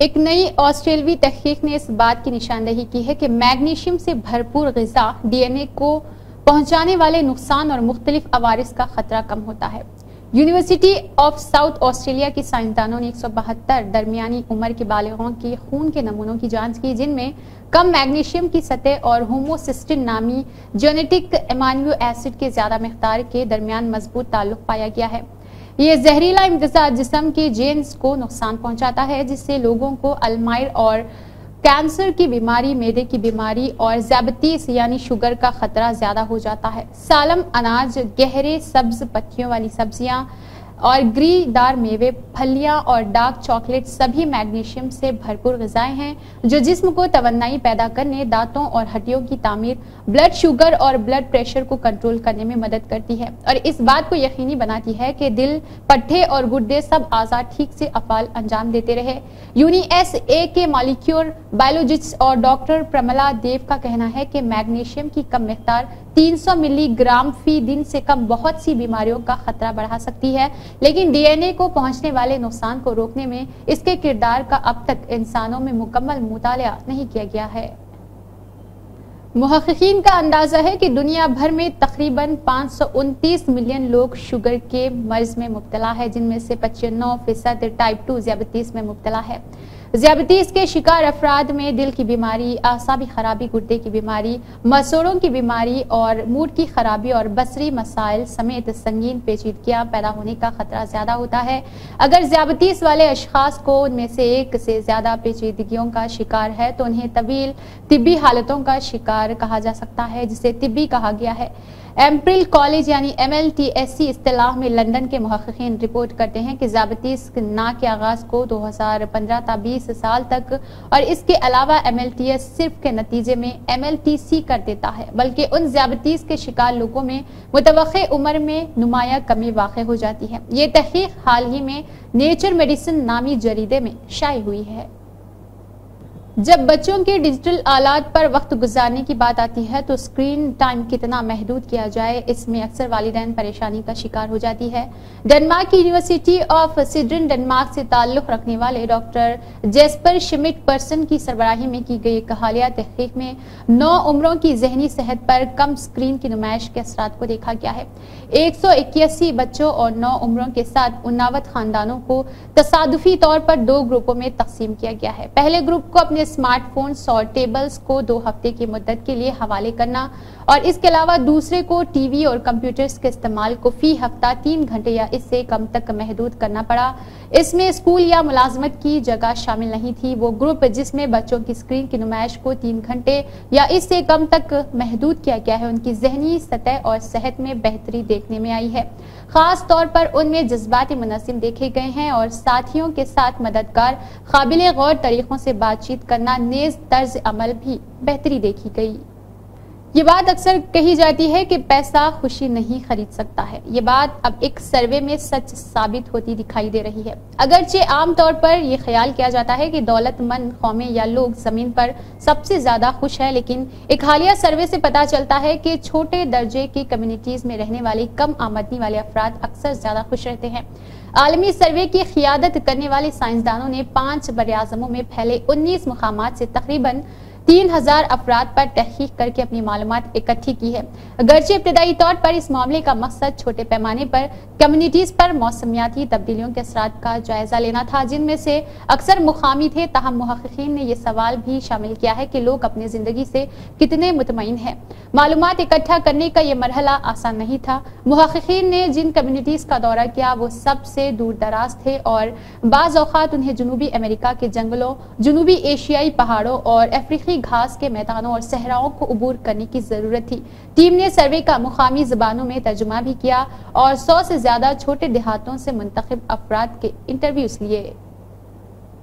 ایک نئی آسٹریلوی تحقیق نے اس بات کی نشاندہی کی ہے کہ میگنیشیم سے بھرپور غذا ڈی این اے کو پہنچانے والے نقصان اور مختلف عوارض کا خطرہ کم ہوتا ہے۔ یونیورسٹی آف ساؤتھ آسٹریلیا کی سائنسدانوں نے 172 درمیانی عمر کے بالغوں کے خون کے نمونوں کی جانچ کی، جن میں کم میگنیشیم کی سطح اور ہوموسسٹین نامی جینیٹک امینو ایسڈ کے زیادہ مقدار کے درمیان مضبوط تعلق پایا گیا ہے۔ یہ زہریلا امتزاج جسم کے جینز کو نقصان پہنچاتا ہے، جس سے لوگوں کو الزائمر اور کینسر کی بیماری، معدے کی بیماری اور ذیابیطس یعنی شوگر کا خطرہ زیادہ ہو جاتا ہے۔ سالم اناج، گہرے سبز پتیوں والی سبزیاں اور گری دار میوے، پھلیاں اور ڈارک چاکلیٹ سبھی میگنیشیم سے بھرپور غذائیں ہیں جو جسم کو توانائی پیدا کرنے، دانتوں اور ہڈیوں کی تعمیر، بلڈ شوگر اور بلڈ پریشر کو کنٹرول کرنے میں مدد کرتی ہے اور اس بات کو یقینی بناتی ہے کہ دل، پٹھے اور گردے سب اعضاء ٹھیک سے افعال انجام دیتے رہے۔ یونی ایس اے کے مالیکیولر بایولوجسٹ اور ڈاکٹر پرملا دیو کا کہنا ہے کہ میگنیشیم کی کم مقدار 300 ملی گرام فی دن سے کم بہت سی بیماریوں کا خطرہ بڑھا سکتی ہے، لیکن ڈی این اے کو پہنچنے والے نقصان کو روکنے میں اس کے کردار کا اب تک انسانوں میں مکمل مطالعہ نہیں کیا گیا ہے۔ محققین کا اندازہ ہے کہ دنیا بھر میں تقریباً 529 ملین لوگ شوگر کے مرض میں مبتلا ہے، جن میں سے 95% ٹائپ 2 ذیابیطس میں مبتلا ہے۔ ذیابیطس کے شکار افراد میں دل کی بیماری، اعصابی خرابی، گردے کی بیماری، مسوڑوں کی بیماری اور موڈ کی خرابی اور بصری مسائل سمیت سنگین پیچیدگیاں پیدا ہونے کا خطرہ زیادہ ہوتا ہے۔ اگر ذیابیطس والے اشخاص کو ان میں سے ایک سے زیادہ پیچیدگیوں کا شکار ہے تو انہیں طویل طبی حالتوں کا شکار کہا جا سکتا ہے، جسے طبی کہا گیا ہے۔ ایمپریل کالج یعنی MLTSC اصطلاح میں لندن کے محققین رپورٹ کرتے ہیں کہ ذیابیطس نا کے آغاز کو 2015 تا 20 سال تک اور اس کے علاوہ MLTS صرف کے نتیجے میں MLTC کر دیتا ہے، بلکہ ان ذیابیطس کے شکار لوگوں میں متوقع عمر میں نمایاں کمی واقع ہو جاتی ہے۔ یہ تحقیق حال ہی میں نیچر میڈیسن نامی جریدے میں شائع ہوئی ہے۔ جب بچوں کے ڈیجیٹل آلات پر وقت گزارنے کی بات آتی ہے تو اسکرین ٹائم کتنا محدود کیا جائے، اس میں اکثر والدین پریشانی کا شکار ہو جاتی ہے۔ ڈنمارک کی یونیورسٹی آف سڈن ڈنمارک سے تعلق رکھنے والے ڈاکٹر جیسپر شمٹ پرسن کی سربراہی میں کی گئی ایک حالیہ تحقیق میں 9 عمروں کی ذہنی صحت پر کم اسکرین کی نمائش کے اثرات کو دیکھا گیا ہے۔ 181 بچوں اور 9 عمروں کے ساتھ 59 خاندانوں کو تصادفی طور پر 2 گروپوں میں تقسیم کیا گیا ہے۔ پہلے گروپ کو اپنے اسمارٹ فونز اور ٹیبلز کو 2 ہفتے کی مدت کے لیے حوالے کرنا اور اس کے علاوہ دوسرے کو ٹی وی اور کمپیوٹرز کے استعمال کو فی ہفتہ 3 گھنٹے یا اس سے کم تک محدود کرنا پڑا۔ اس میں اسکول یا ملازمت کی جگہ شامل نہیں تھی۔ وہ گروپ جس میں بچوں کی اسکرین کی نمائش کو 3 گھنٹے یا اس سے کم تک محدود کیا گیا ہے، ان کی ذہنی سطح اور صحت میں بہتری دیکھنے میں آئی ہے۔ خاص طور پر ان میں جذباتی منظم دیکھے گئے ہیں اور ساتھیوں کے ساتھ مددگار، قابل غور طریقوں سے بات چیت کرنا نیز طرز عمل بھی بہتری دیکھی گئی۔ یہ بات اکثر کہی جاتی ہے کہ پیسہ خوشی نہیں خرید سکتا ہے۔ یہ بات اب ایک سروے میں سچ ثابت ہوتی دکھائی دے رہی ہے۔ اگرچہ عام طور پر یہ خیال کیا جاتا ہے کہ دولت مند قومیں یا لوگ زمین پر سب سے زیادہ خوش ہیں، لیکن ایک حالیہ سروے سے پتہ چلتا ہے کہ چھوٹے درجے کی کمیونٹیز میں رہنے والے کم آمدنی والے افراد اکثر زیادہ خوش رہتے ہیں۔ عالمی سروے کی قیادت کرنے والے سائنسدانوں نے 5 براعظموں میں پھیلے 19 مقامات سے تقریباً 3000 افراد پر تحقیق کر کے اپنی معلومات اکٹھی کی ہے۔ اگرچہ ابتدائی طور پر اس معاملے کا مقصد چھوٹے پیمانے پر کمیونٹیز پر موسمیاتی تبدیلیوں کے اثرات کا جائزہ لینا تھا، جن میں سے اکثر مقامی تھے، تاہم محققین نے یہ سوال بھی شامل کیا ہے کہ لوگ اپنی زندگی سے کتنے مطمئن ہیں۔ معلومات اکٹھا کرنے کا یہ مرحلہ آسان نہیں تھا۔ محققین نے جن کمیونٹیز کا دورہ کیا وہ سب سے دور دراز تھے اور بعض اوقات انہیں جنوبی امریکہ کے جنگلوں، جنوبی ایشیائی پہاڑوں اور افریقی گھاس کے میدانوں اور صحراؤں کو عبور کرنے کی ضرورت تھی۔ ٹیم نے سروے کا مقامی زبانوں میں ترجمہ بھی کیا اور 100 سے زیادہ چھوٹے دیہاتوں سے منتخب افراد کے انٹرویوز لیے۔